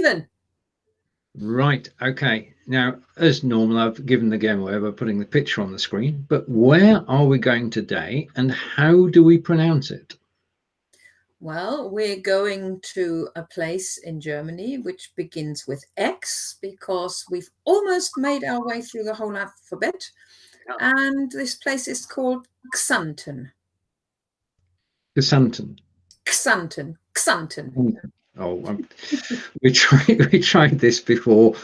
Steven. Right, okay. Now, as normal, I've given the game away by putting the picture on the screen, but where are we going today and how do we pronounce it? Well, we're going to a place in Germany which begins with X because we've almost made our way through the whole alphabet. And this place is called Xanten. Xanten. Xanten. Xanten. Oh, we tried this before,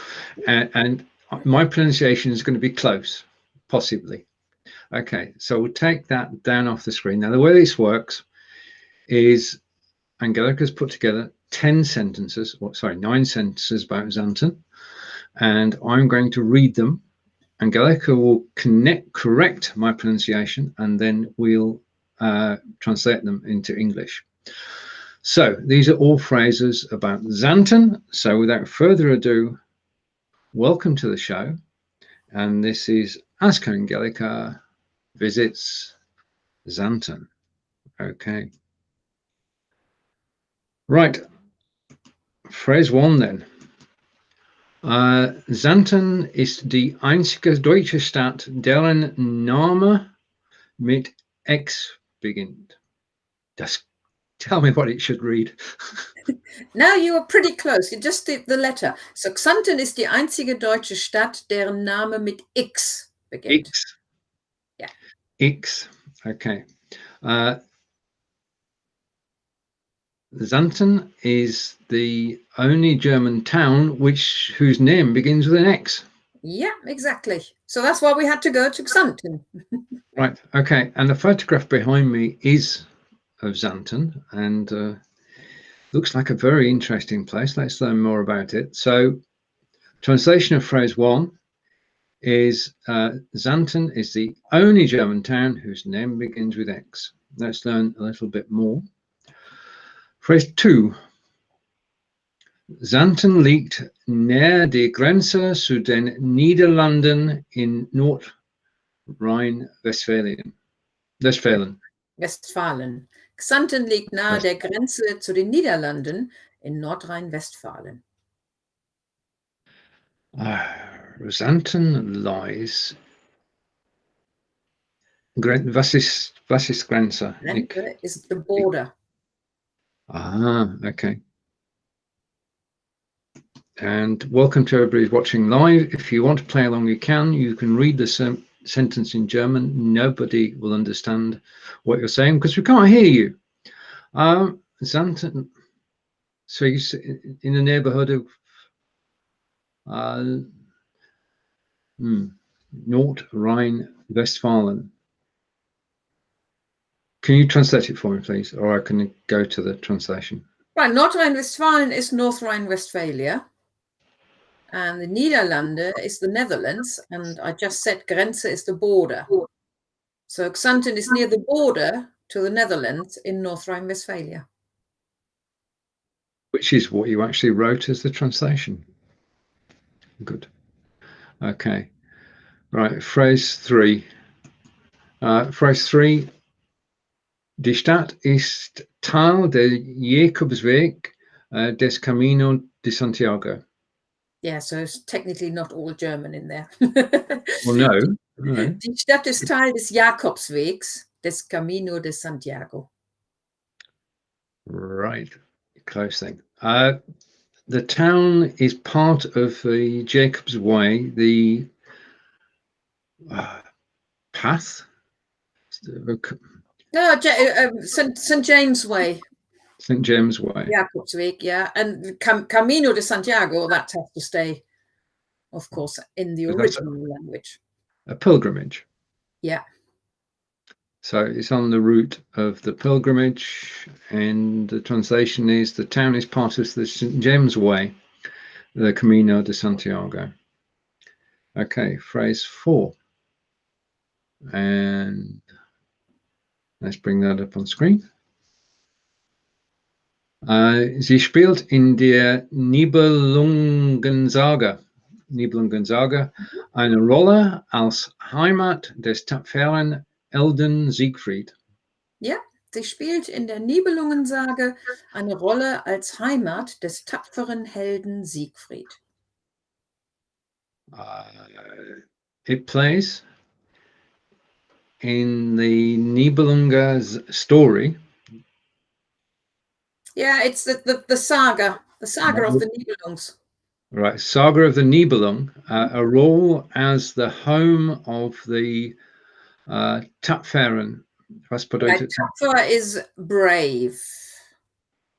and my pronunciation is going to be close, possibly. Okay, so we'll take that down off the screen. Now, the way this works is Angelika's put together 9 sentences about Xanten, and I'm going to read them. Angelika will correct my pronunciation, and then we'll translate them into English. So these are all phrases about Xanten. So without further ado, welcome to the show. And this is Ask Angelika Visits Xanten. Okay. Right. Phrase 1 then. Xanten ist die einzige deutsche Stadt, deren Name mit X beginnt. Tell me what it should read. Now you are pretty close. You just did the letter. So Xanten ist die einzige deutsche Stadt, deren Name mit X beginnt. X. Yeah. X. Okay. Xanten is the only German town whose name begins with an X. Yeah, exactly. So that's why we had to go to Xanten. Right. Okay. And the photograph behind me is of Xanten, and looks like a very interesting place. Let's learn more about it. So, translation of phrase 1 is Xanten is the only German town whose name begins with X. Let's learn a little bit more. Phrase 2. Xanten liegt nahe der Grenze zu den Niederlanden in North Rhine-Westphalia. Westfalen. Xanten liegt nahe der Grenze zu den Niederlanden in Nordrhein-Westfalen. Xanten lies. Was ist Grenze? Grenze is the border. Okay. And welcome to everybody watching live. If you want to play along, you can read the sentence in German. Nobody will understand what you're saying because we can't hear you. Xanten, so you in the neighborhood of North Rhine-Westphalia. Can you translate it for me, please? Or I can go to the translation. Right, North Rhine-Westphalia is North Rhine-Westphalia. And the Niederlande is the Netherlands. And I just said Grenze is the border. So Xanten is near the border to the Netherlands in North Rhine-Westphalia. Which is what you actually wrote as the translation. Good. Okay. Right, phrase 3. Phrase 3. Die Stadt ist Teil der Jakobswegs des Camino de Santiago. Yeah, so it's technically not all German in there. Well, no. Die Stadt ist Teil des Jakobswegs des Camino de Santiago. Right, close thing. The town is part of the Jacob's Way, the path. No, St. James Way. St. James Way. Jakobsweg, yeah. And Camino de Santiago, that has to stay, of course, in the original language. A pilgrimage. Yeah. So it's on the route of the pilgrimage, and the translation is the town is part of the St. James Way, the Camino de Santiago. Okay, phrase 4. And let's bring that up on screen. Sie spielt in der Nibelungensage, eine Rolle als Heimat des tapferen Helden Siegfried. Yeah, Sie spielt in der Nibelungensage eine Rolle als Heimat des tapferen Helden Siegfried. It plays in the Nibelungen's story. Yeah, it's the saga of the Nibelungs. Right, Saga of the Nibelung, a role as the home of the tapferen. Right, tapfer is brave.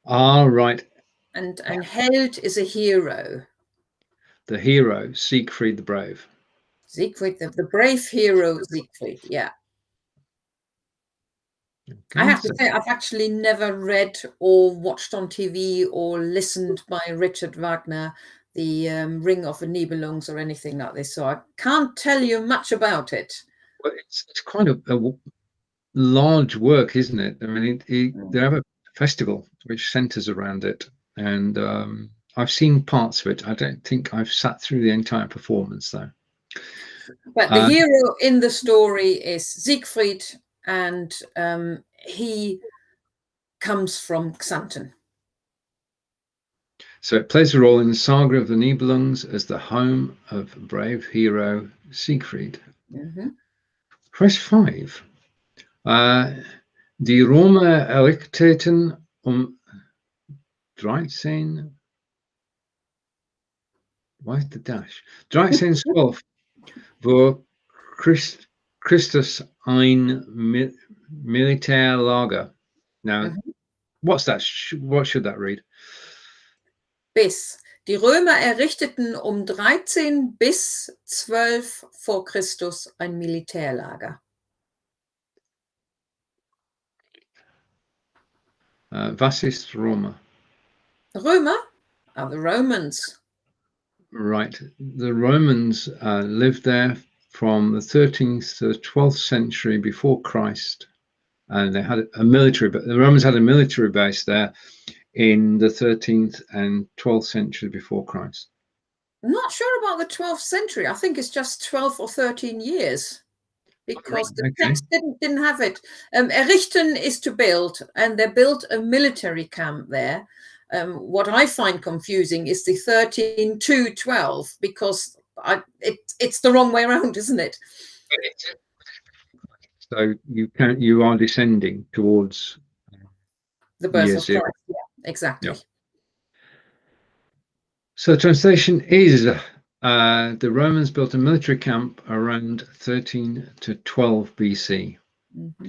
Ah, right. And Held is a hero. The hero, Siegfried the Brave. Siegfried, the brave hero, Siegfried, yeah. Okay, I have to say, I've actually never read or watched on TV or listened by Richard Wagner the Ring of the Nibelungs or anything like this, so I can't tell you much about it. Well, it's quite a large work, isn't it? I mean, they have a festival which centres around it, and I've seen parts of it. I don't think I've sat through the entire performance, though. But the hero in the story is Siegfried, and he comes from Xanten. So it plays a role in the Saga of the Nibelungs as the home of brave hero Siegfried. Press 5. Die Römer errichteten 13. Why is the dash? 1312, wo Christus ein Militärlager. Now, what's that? What should that read? Bis. Die Römer errichteten 13 bis 12 vor Christus ein Militärlager. Was ist Römer? Römer are the Romans. Right. The Romans lived there from the 13th to the 12th century before Christ, and they had a military. But the Romans had a military base there in the 13th and 12th century before Christ. I'm not sure about the 12th century. I think it's just 12 or 13 years, because the text didn't have it. Errichten is to build, and they built a military camp there. What I find confusing is the 13 to 12, because it's the wrong way around, isn't it? So you are descending towards the birth of Christ. Yeah, exactly. Yeah. So the translation is the Romans built a military camp around 13 to 12 BC.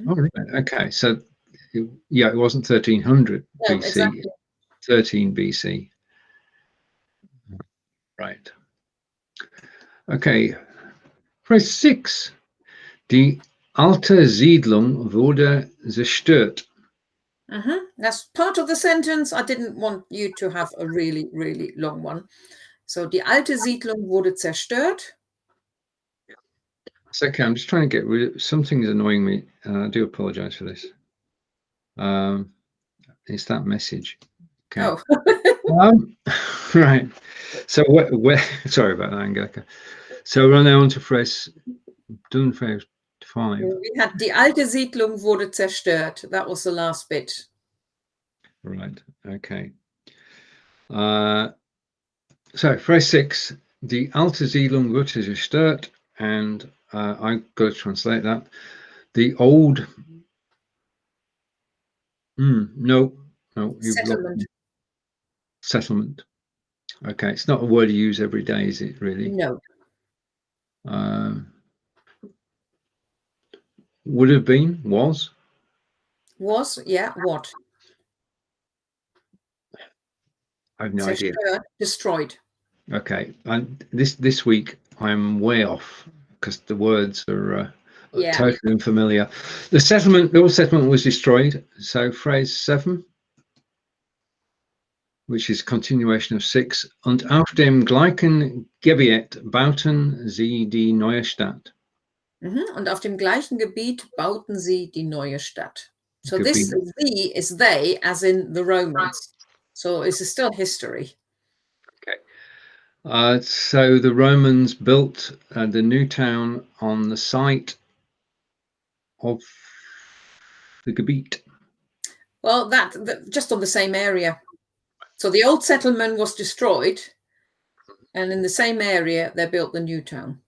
Oh, right. Okay, so yeah, it wasn't 1300 BC. Exactly. 13 BC. Right. Okay. Phrase 6. Die alte Siedlung wurde zerstört. That's part of the sentence. I didn't want you to have a really, really long one. So, die alte Siedlung wurde zerstört. It's okay. I'm just trying to get rid of something's annoying me. I do apologize for this. It's that message. Okay. Oh. Right. So where sorry about that, Angelika. So we're now on to phrase 5. We had die alte Siedlung wurde zerstört. That was the last bit. Right. Okay. So phrase 6. Die alte Siedlung wurde zerstört, and I'm going to translate that. The old. No. Settlement. Settlement. Okay, it's not a word you use every day, is it? Really? No. Would have been, was. Was, yeah, what? I have no idea. Destroyed. Okay, and this week I'm way off because the words are totally unfamiliar. The old settlement was destroyed. So phrase 7, which is continuation of 6. Und auf dem gleichen Gebiet bauten sie die neue Stadt. Und auf dem gleichen Gebiet bauten sie die neue Stadt. So Gebiet. This "the" is they, as in the Romans. So it's still history. Okay. So the Romans built the new town on the site of the Gebiet. Well, just on the same area. So the old settlement was destroyed, and in the same area they built the new town.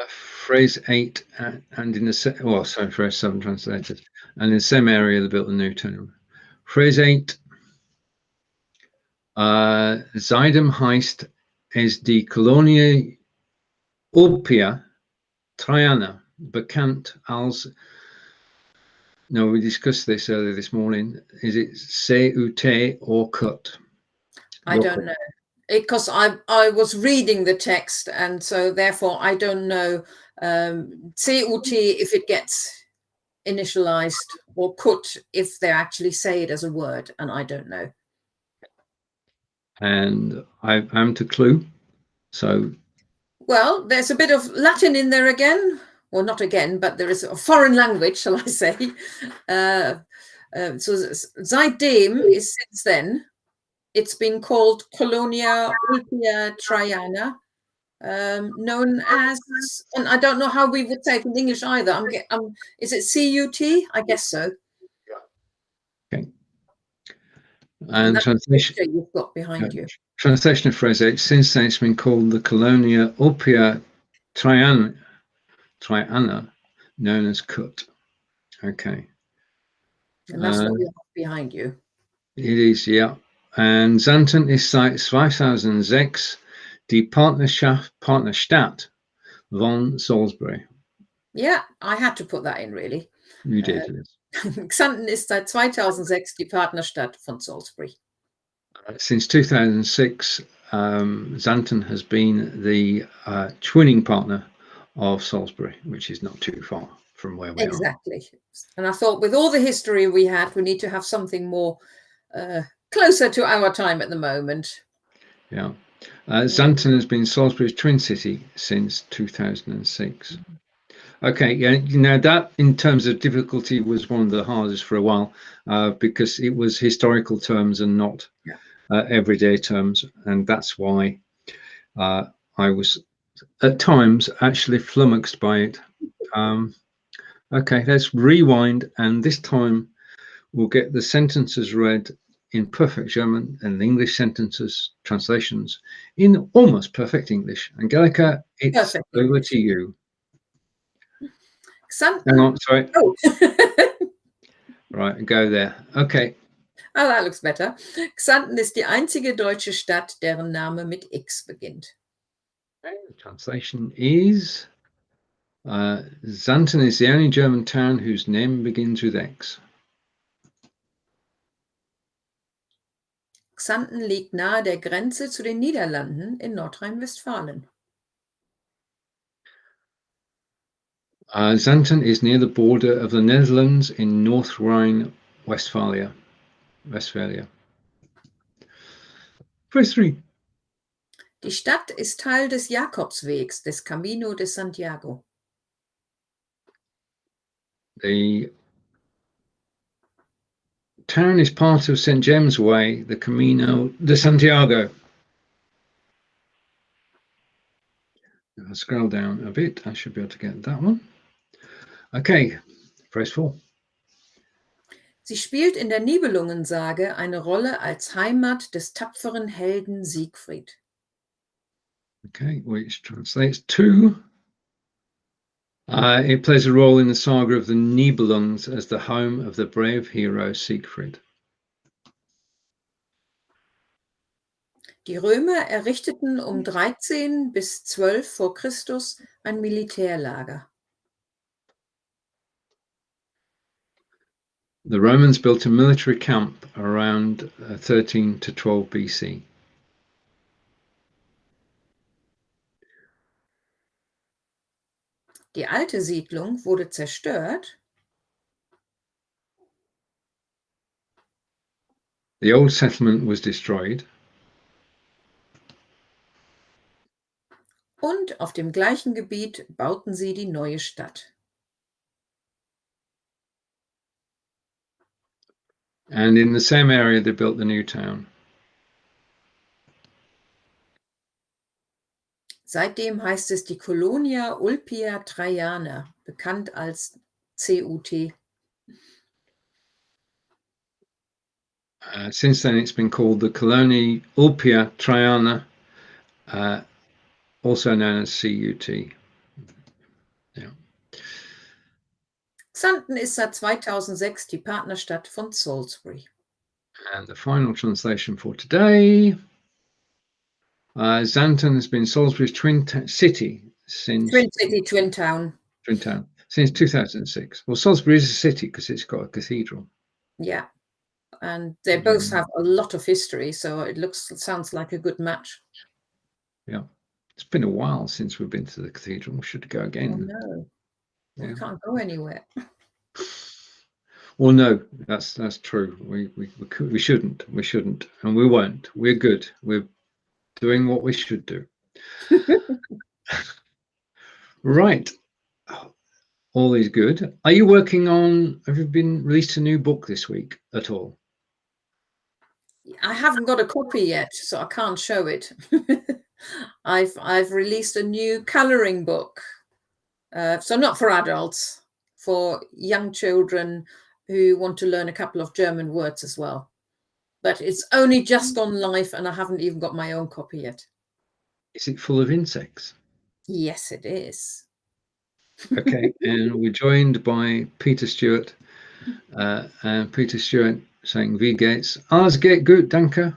Phrase 8 and in the phrase 7 translated, and in the same area they built the new town. Phrase 8. Seitdem heißt es die Colonia Ulpia Traiana, bekannt als. No, we discussed this earlier this morning. Is it CUT or cut? I don't know, because I was reading the text, and so therefore I don't know CUT if it gets initialized, or cut if they actually say it as a word, and I don't know. And I'm to clue. So, well, there's a bit of Latin in there again. Well, not again, but there is a foreign language, shall I say. So Seitdem is since then. It's been called Colonia Ulpia Traiana, known as, and I don't know how we would say it in English either. Is it CUT? I guess so. okay. And translation you've got behind you. Translation of phrase 8. Since then, it's been called the Colonia Ulpia Traiana, known as cut. Okay. And that's what you have behind you. It is, yeah. And Xanten ist seit 2006 die Partnerstadt von Salisbury. Yeah, I had to put that in, really. You did, yes. Xanten ist seit 2006 die Partnerstadt von Salisbury. Since 2006, Xanten has been the twinning partner of Salisbury, which is not too far from where we are. Exactly. And I thought with all the history we had, we need to have something more closer to our time at the moment. Yeah. Xanten has been Salisbury's twin city since 2006. Okay, yeah, you know, that in terms of difficulty was one of the hardest for a while because it was historical terms and not everyday terms. And that's why I was at times actually flummoxed by it. Okay, let's rewind, and this time we'll get the sentences read in perfect German and the English sentences, translations, in almost perfect English. Angelika, it's perfect over English. To you. Hang on, sorry. Oh. Right, go there. Okay. Oh, that looks better. Xanten ist die einzige deutsche Stadt, deren Name mit X beginnt. Okay, the translation is Xanten is the only German town whose name begins with X. Xanten liegt nahe der Grenze zu den Niederlanden in North Rhine-Westphalia. Xanten is near the border of the Netherlands in North Rhine-Westphalia. Phrase 3. Die Stadt ist Teil des Jakobswegs, des Camino de Santiago. The town is part of St. James Way, the Camino de Santiago. I'll scroll down a bit. I should be able to get that one. Okay, phrase 4. Sie spielt in der Nibelungensage eine Rolle als Heimat des tapferen Helden Siegfried. Okay, which translates to it plays a role in the saga of the Nibelungs as the home of the brave hero Siegfried. Die Römer errichteten 13 bis 12 vor Christus ein Militärlager. The Romans built a military camp around 13 to 12 BC. Die alte Siedlung wurde zerstört. The old settlement was destroyed. Und auf dem gleichen Gebiet bauten sie die neue Stadt. And in the same area they built the new town. Seitdem heißt es die Colonia Ulpia Traiana, bekannt als CUT. Since then, it's been called the Colonia Ulpia Traiana, also known as CUT. Yeah. Xanten ist seit 2006 die Partnerstadt von Salisbury. And the final translation for today. Xanten has been Salisbury's twin city since... Twin town. Twin town. Since 2006. Well, Salisbury is a city because it's got a cathedral. Yeah. And they both have a lot of history, so it sounds like a good match. Yeah. It's been a while since we've been to the cathedral. We should go again. Oh, no. Yeah. We can't go anywhere. Well, no, that's true. We shouldn't, and we won't. We're good. We're doing what we should do. Right. All is good. Are you working on? Have you been released a new book this week at all? I haven't got a copy yet, so I can't show it. I've released a new coloring book, so not for adults, for young children who want to learn a couple of German words as well. But it's only just gone live, and I haven't even got my own copy yet. Is it full of insects? Yes, it is. Okay, and we're joined by Peter Stewart, and Peter Stewart saying, "Wie geht's? Alles geht gut, danke."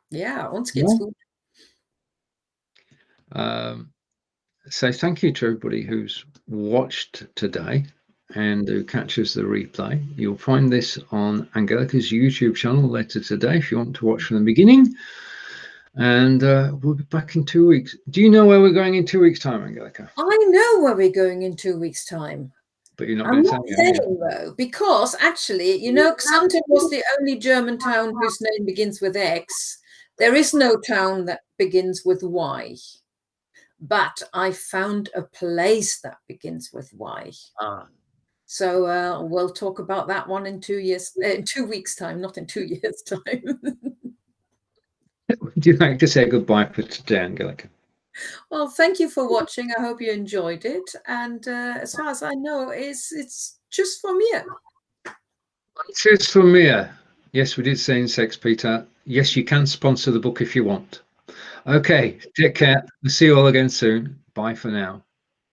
Yeah, uns geht's gut. So thank you to everybody who's watched today and who catches the replay. You'll find this on Angelika's YouTube channel later today if you want to watch from the beginning. And we'll be back in 2 weeks. Do you know where we're going in 2 weeks' time, Angelika? I know where we're going in 2 weeks' time. But you're not going to tell me. Saying, though, because actually, you know, Xanten was the only German town whose name begins with X. There is no town that begins with Y. But I found a place that begins with Y. So we'll talk about that one in 2 weeks' time, not in 2 years' time. Would you like to say goodbye for today, Angelika? Well, thank you for watching. I hope you enjoyed it. And as far as I know, it's just for me. It's for me. Yes, we did say insects, Peter. Yes, you can sponsor the book if you want. Okay, take care. We'll see you all again soon. Bye for now.